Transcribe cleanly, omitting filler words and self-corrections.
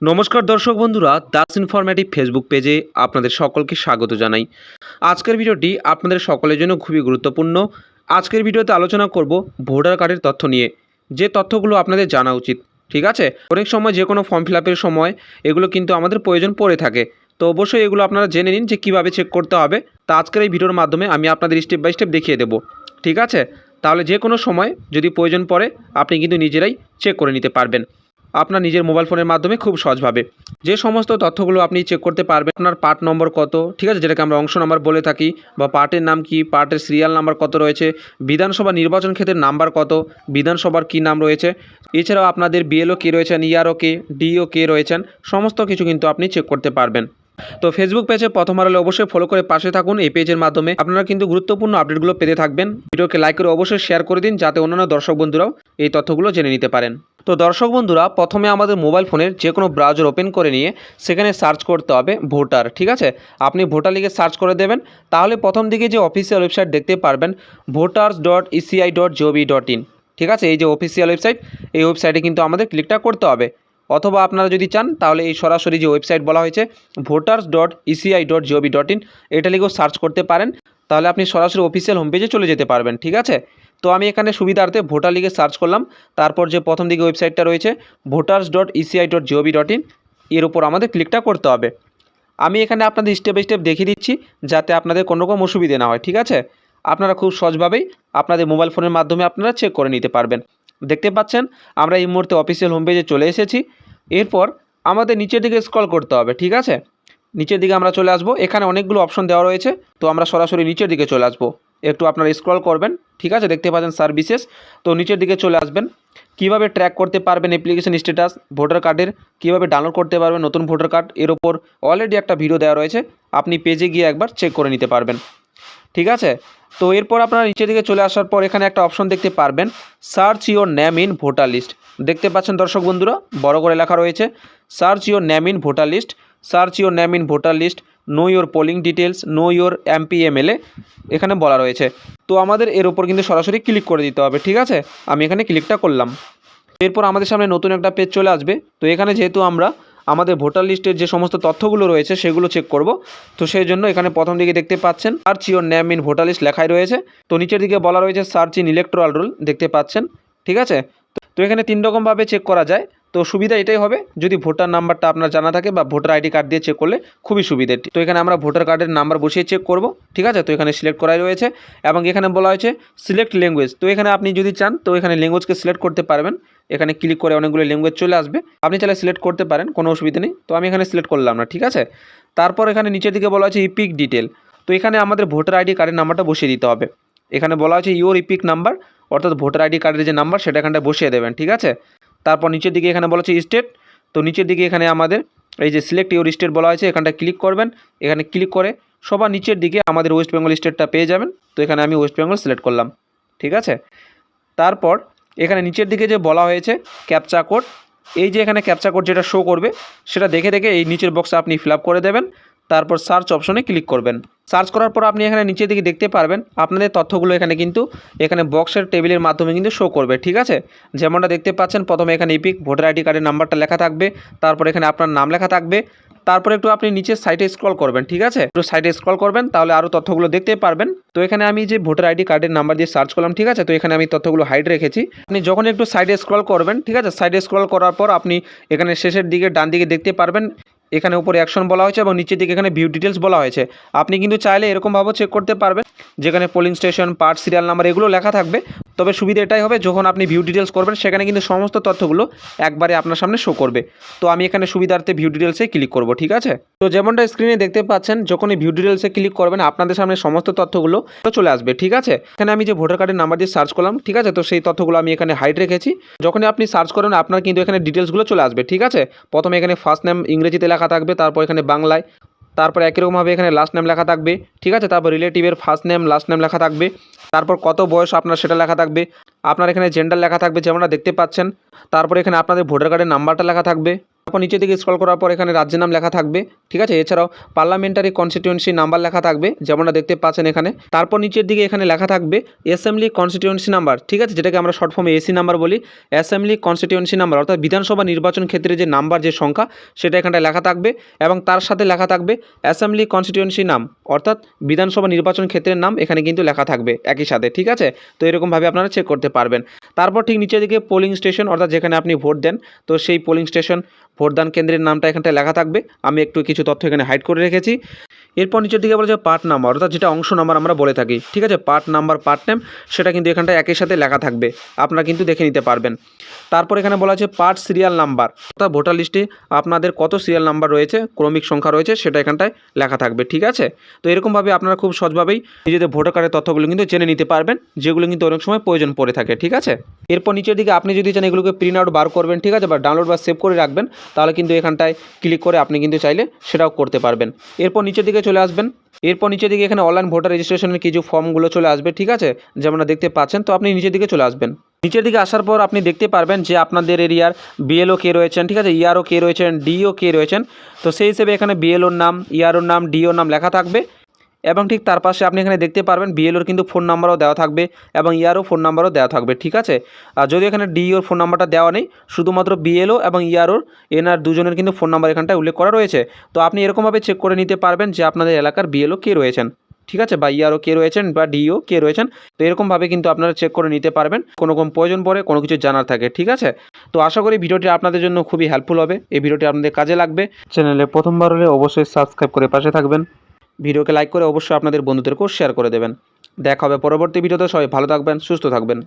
নমস্কার দর্শক বন্ধুরা, দাস ইনফরমেটিভ ফেসবুক পেজে আপনাদের সকলকে স্বাগত জানাই। আজকের ভিডিওটি আপনাদের সকলের জন্য খুবই গুরুত্বপূর্ণ। আজকের ভিডিওতে আলোচনা করব ভোটার কার্ডের তথ্য নিয়ে, যে তথ্যগুলো আপনাদের জানা উচিত। ঠিক আছে, অনেক সময় যে কোনো ফর্ম ফিল আপের সময় এগুলো কিন্তু আমাদের প্রয়োজন পড়ে থাকে। তো অবশ্যই এগুলো আপনারা জেনে নিন যে কীভাবে চেক করতে হবে। তা আজকের এই ভিডিওর মাধ্যমে আমি আপনাদের স্টেপ বাই স্টেপ দেখিয়ে দেবো। ঠিক আছে, তাহলে যে কোনো সময় যদি প্রয়োজন পড়ে আপনি কিন্তু নিজেরাই চেক করে নিতে পারবেন আপনার নিজের মোবাইল ফোনের মাধ্যমে খুব সহজভাবে। যে সমস্ত তথ্যগুলো আপনি চেক করতে পারবেন, আপনার পার্ট নম্বর কত, ঠিক আছে, যেটাকে আমরা অংশ নাম্বার বলে থাকি, বা পার্টের নাম কি, পার্টের সিরিয়াল নাম্বার কত রয়েছে, বিধানসভা নির্বাচন ক্ষেত্রের নাম্বার কত, বিধানসভার কী নাম রয়েছে, এছাড়াও আপনাদের বিএলও কে রয়েছেন, ইআরও কে, ডিও কে রয়েছেন, সমস্ত কিছু কিন্তু আপনি চেক করতে পারবেন। তো ফেসবুক পেজে প্রথমবার হলে অবশ্যই ফলো করে পাশে থাকুন। এই পেজের মাধ্যমে আপনারা কিন্তু গুরুত্বপূর্ণ আপডেটগুলো পেতে থাকবেন। ভিডিওকে লাইক করে অবশ্যই শেয়ার করে দিন, যাতে অন্যান্য দর্শক বন্ধুরাও এই তথ্যগুলো জেনে নিতে পারেন। তো দর্শক বন্ধুরা, প্রথমে আমাদের মোবাইল ফোনের যে কোনো ব্রাউজার ওপেন করে নিয়ে সেখানে সার্চ করতে হবে ভোটার। ঠিক আছে, আপনি ভোটার লিখে সার্চ করে দেবেন, তাহলে প্রথম দিকে যে অফিসিয়াল ওয়েবসাইট দেখতে পারবেন voters.eci.gov.in। ঠিক আছে, এই যে অফিসিয়াল ওয়েবসাইট, এই ওয়েবসাইটে কিন্তু আমাদের ক্লিকটা করতে হবে। অথবা আপনারা যদি চান তাহলে এই সরাসরি যে ওয়েবসাইট বলা হয়েছে voters.eci.gov.in, এটা লিখেও সার্চ করতে পারেন, তাহলে আপনি সরাসরি অফিসিয়াল হোম পেজে চলে যেতে পারবেন। ঠিক আছে, তো আমি এখানে সুবিধার্থে ভোটার লিখে সার্চ করলাম, তারপর যে প্রথম দিকে ওয়েবসাইটটা রয়েছে voters.eci.gov.in, এর উপর আমাদের ক্লিকটা করতে হবে। আমি এখানে আপনাদের স্টেপ বাই স্টেপ দেখিয়ে দিচ্ছি, যাতে আপনাদের কোনো রকম অসুবিধে না হয়। ঠিক আছে, আপনারা খুব সহজভাবেই আপনাদের মোবাইল ফোনের মাধ্যমে আপনারা চেক করে নিতে পারবেন। দেখতে পাচ্ছেন আমরা এই মুহূর্তে অফিসিয়াল হোম পেজে চলে এসেছি। এরপর আমাদের নিচের দিকে স্ক্রল করতে হবে। ঠিক আছে, নিচের দিকে আমরা চলে আসব, এখানে অনেকগুলো অপশন দেওয়া রয়েছে, তো আমরা সরাসরি নিচের দিকে চলে আসব। একটু আপনারা স্ক্রল করবেন। ঠিক আছে, দেখতে পাচ্ছেন সার্ভিসেস, তো নিচের দিকে চলে আসবেন। কিভাবে ট্র্যাক করতে পারবেন অ্যাপ্লিকেশন স্ট্যাটাস ভোটার কার্ডের, কীভাবে ডাউনলোড করতে পারবেন নতুন ভোটার কার্ড, এর ওপর অলরেডি একটা ভিডিও দেওয়া রয়েছে, আপনি পেজে গিয়ে একবার চেক করে নিতে পারবেন। ঠিক আছে, তো এরপর আপনারা নিচের দিকে চলে আসার পর এখানে একটা অপশন দেখতে পারবেন, search your name in voter list. দেখতে পাচ্ছেন দর্শক বন্ধুরা, বড় করে লেখা রয়েছে search your name in voter list, search your name in voter list, know your polling details, know your MP MLA, এখানে বলা রয়েছে। তো আমাদের এর ওপর কিন্তু সরাসরি ক্লিক করে দিতে হবে। ঠিক আছে, আমি এখানে ক্লিকটা করলাম। এরপর আমাদের সামনে নতুন একটা পেজ চলে আসবে। তো এখানে যেহেতু আমরা আমাদের ভোটার লিস্টের যে সমস্ত তথ্যগুলো রয়েছে সেগুলো চেক করব, তো সেই জন্য এখানে প্রথম দিকে দেখতে পাচ্ছেন search your name in voter list লেখাই রয়েছে। তো নিচের দিকে বলা রয়েছে সার্চ ইন ইলেকট্রাল রোল, দেখতে পাচ্ছেন। ঠিক আছে, তো এখানে 3 রকমভাবে চেক করা যায়। তো সুবিধা এটাই হবে যদি ভোটার নাম্বারটা আপনার জানা থাকে, বা ভোটার আইডি কার্ড দিয়ে চেক করলে খুবই সুবিধে। তো এখানে আমরা ভোটার কার্ডের নাম্বার বসিয়ে চেক করব। ঠিক আছে, তো এখানে সিলেক্ট করাই রয়েছে, এবং এখানে বলা হয়েছে সিলেক্ট ল্যাঙ্গুয়েজ। তো এখানে আপনি যদি চান তো এখানে ল্যাঙ্গুয়েজকে সিলেক্ট করতে পারবেন। এখানে ক্লিক করে অনেকগুলো ল্যাঙ্গুয়েজ চলে আসবে, আপনি চাইলে সিলেক্ট করতে পারেন, কোনো অসুবিধা নেই। তো আমি এখানে সিলেক্ট করলাম না। ঠিক আছে, তারপর এখানে নিচের দিকে বলা হয়েছে ইপিক ডিটেল। তো এখানে আমাদের ভোটার আইডি কার্ডের নাম্বারটা বসিয়ে দিতে হবে। এখানে বলা হয়েছে ইওর ইপিক নাম্বার, অর্থাৎ ভোটার আইডি কার্ডের যে নাম্বার সেটা এখানটা বসিয়ে দেবেন। ঠিক আছে, তারপর নিচের দিকে এখানে বলা হচ্ছে স্টেট। তো নিচের দিকে এখানে আমাদের এই যে সিলেক্ট ইওর স্টেট বলা হয়েছে, এখানটা ক্লিক করবেন। এখানে ক্লিক করে সবার নিচের দিকে আমাদের ওয়েস্ট বেঙ্গল স্টেটটা পেয়ে যাবেন। তো এখানে আমি ওয়েস্ট বেঙ্গল সিলেক্ট করলাম। ঠিক আছে, তারপর এখানে নিচের দিকে যে বলা হয়েছে ক্যাপচা কোড, এই যে এখানে ক্যাপচা কোড যেটা শো করবে সেটা দেখে দেখে এই নিচের বক্সে আপনি ফিল আপ করে দেবেন। তারপর সার্চ অপশনে ক্লিক করবেন। সার্চ করার পর আপনি এখানে নিচের দিকে দেখতে পারবেন আপনাদের তথ্যগুলো এখানে কিন্তু এখানে বক্সের টেবিলের মাধ্যমে কিন্তু শো করবে। ঠিক আছে, যেমনটা দেখতে পাচ্ছেন, প্রথমে এখানে ইপিক ভোটার আইডি কার্ডের নাম্বারটা লেখা থাকবে, তারপর এখানে আপনার নাম লেখা থাকবে, তারপরে একটু আপনি নিচের সাইডে স্ক্রল করবেন। ঠিক আছে, একটু সাইডে স্ক্রল করবেন, তাহলে আরও তথ্যগুলো দেখতে পারবেন। তো এখানে আমি যে ভোটার আইডি কার্ডের নাম্বার দিয়ে সার্চ করলাম। ঠিক আছে, তো এখানে আমি তথ্যগুলো হাইড রেখেছি। আপনি যখন একটু সাইডে স্ক্রল করবেন, ঠিক আছে, সাইডে স্ক্রল করার পর আপনি এখানে শেষের দিকে ডান দিকে দেখতে পারবেন এখানে উপরে অ্যাকশন বলা হয়েছে, এবং নিচের দিকে এখানে ভিউ ডিটেলস বলা হয়েছে। আপনি কিন্তু চাইলে এরকমভাবেও চেক করতে পারবেন, যেখানে polling station, part, serial number এগুলো লেখা থাকবে। তবে সুবিধা এটাই হবে, যখন আপনি ভিউ ডিটেলস করবেন সেখানে কিন্তু সমস্ত তথ্যগুলো একবারে আপনার সামনে শো করবে। তো আমি এখানে সুবিধার্থে ভিউ ডিটেলসে ক্লিক করব। ঠিক আছে, তো যেমনটা স্ক্রিনে দেখতে পাচ্ছেন, যখনই ভিউ ডিটেলসে ক্লিক করবেন আপনাদের সামনে সমস্ত তথ্যগুলো চলে আসবে। ঠিক আছে, এখানে আমি যে ভোটার কার্ডের নাম্বার দিয়ে সার্চ করলাম, ঠিক আছে, তো সেই তথ্যগুলো আমি এখানে হাইড রেখেছি। যখনই আপনি সার্চ করবেন আপনার কিন্তু এখানে ডিটেলসগুলো চলে আসবে। ঠিক আছে, প্রথমে এখানে ফার্স্ট নেম ইংরেজিতে লেখা থাকবে, তারপর এখানে বাংলায়, তারপর একই রকমভাবে এখানে লাস্ট নেম লেখা থাকবে। ঠিক আছে, তারপর রিলেটিভের ফার্স্ট নেম লাস্ট নেম লেখা থাকবে, তারপর কত বয়স আপনার সেটা লেখা থাকবে, আপনার এখানে জেন্ডার লেখা থাকবে যেমনটা দেখতে পাচ্ছেন, তারপর এখানে আপনাদের ভোটার কার্ডের নাম্বারটা লেখা থাকবে, তারপর নিচের দিকে স্ক্রল করার পর এখানে রাজ্যের নাম লেখা থাকবে, ঠিক আছে। এছাড়াও পার্লামেন্টারি কনস্টিটিউয়েন্সি নাম্বার লেখা থাকবে, যেমনটা দেখতে পাচ্ছেন এখানে। তারপর নিচের দিকে এখানে লেখা থাকবে অ্যাসেম্বলি কনস্টিটিউয়েন্সি নাম্বার, ঠিক আছে, যেটাকে আমরা শর্ট ফর্মে এসি নাম্বার বলি। অ্যাসেম্বলি কনস্টিটিউয়েন্সি নাম্বার অর্থাৎ বিধানসভা নির্বাচন ক্ষেত্রে যে নাম্বার, যে সংখ্যা, সেটা এখানটায় লেখা থাকবে এবং তার সাথে লেখা থাকবে অ্যাসেম্বলি কনস্টিটিউয়েন্সি নাম অর্থাৎ বিধানসভা নির্বাচন ক্ষেত্রের নাম এখানে কিন্তু লেখা থাকবে একই সাথে, ঠিক আছে। তো এরকমভাবে আপনারা চেক করতে পারবেন। তারপর ঠিক নিচের দিকে পোলিং স্টেশন অর্থাৎ যেখানে আপনি ভোট দেন, তো সেই পোলিং স্টেশন ভোটদান কেন্দ্রের নামটা এখানটায় লেখা থাকবে। আমি একটু কিছু তথ্য এখানে হাইড করে রেখেছি। এরপর নিচের দিকে বলা যায় পার্ট নাম্বার অর্থাৎ যেটা অংশ নাম্বার আমরা বলে থাকি, ঠিক আছে। পার্ট নাম্বার, পার্ট নেম, সেটা কিন্তু এখানটায় একই সাথে লেখা থাকবে, আপনারা কিন্তু দেখে নিতে পারবেন। তারপর এখানে বলা আছে পার্ট সিরিয়াল নাম্বার অর্থাৎ ভোটার লিস্টে আপনাদের কত সিরিয়াল নাম্বার রয়েছে, ক্রমিক সংখ্যা রয়েছে, সেটা এখানটায় লেখা থাকবে, ঠিক আছে। তো এরকমভাবে আপনারা খুব সহজভাবেই নিজেদের ভোটার কার্ডের তথ্যগুলো কিন্তু জেনে নিতে পারবেন, যেগুলো কিন্তু অনেক সময় প্রয়োজন পড়ে থাকে, ঠিক আছে। এরপর নিচের দিকে আপনি যদি চান এগুলোকে প্রিন্ট আউট বার করবেন, ঠিক আছে, বা ডাউনলোড বা সেভ করে রাখবেন, তাহলে কিন্তু এখানটায় ক্লিক করে আপনি কিন্তু চাইলে সেটাও করতে পারবেন। এরপর নিচের দিকে চলে আসবেন। এরপর নিচের দিকে এখানে অনলাইন ভোটার রেজিস্ট্রেশনের কিছু ফর্মগুলো চলে আসবে, ঠিক আছে, যেমন দেখতে পাচ্ছেন। তো আপনি নিচের দিকে চলে আসবেন। নিচের দিকে আসার পর আপনি দেখতে পারবেন যে আপনাদের এরিয়ার বিএলও কে রয়েছেন, ঠিক আছে, ইআরও কে রয়েছেন, ডিও কে রয়েছেন। তো সেই হিসেবে এখানে বিএলওর নাম, ইআরওর নাম, ডিওর নাম লেখা থাকবে এবং ঠিক তার পাশে আপনি এখানে দেখতে পারবেন বিএলওর কিন্তু ফোন নাম্বারও দেওয়া থাকবে এবং ইআরও ফোন নাম্বারও দেওয়া থাকবে, ঠিক আছে। আর যদি এখানে ডিওর ফোন নাম্বারটা দেওয়া নেই, শুধুমাত্র বিএলও এবং ইআরওর এনার দুজনের কিন্তু ফোন নাম্বার এখানটায় উল্লেখ করা রয়েছে। তো আপনি এরকমভাবে চেক করে নিতে পারবেন যে আপনাদের এলাকার বিএলও কে রয়েছেন, ঠিক আছে, বা ইআরও কে রয়েছেন বা ডিও কে রয়েছেন। তো এরকমভাবে কিন্তু আপনারা চেক করে নিতে পারবেন কোনো রকম প্রয়োজন পড়ে, কোনো কিছু জানার থাকে, ঠিক আছে। তো আশা করি ভিডিওটি আপনাদের জন্য খুবই হেল্পফুল হবে, এই ভিডিওটি আপনাদের কাজে লাগবে। চ্যানেলে প্রথমবার হলে অবশ্যই সাবস্ক্রাইব করে পাশে থাকবেন। ভিডিওকে লাইক করে অবশ্যই আপনাদের বন্ধুদেরকেও শেয়ার করে দেবেন। দেখা হবে পরবর্তী ভিডিওতে। সবাই ভালো থাকবেন, সুস্থ থাকবেন।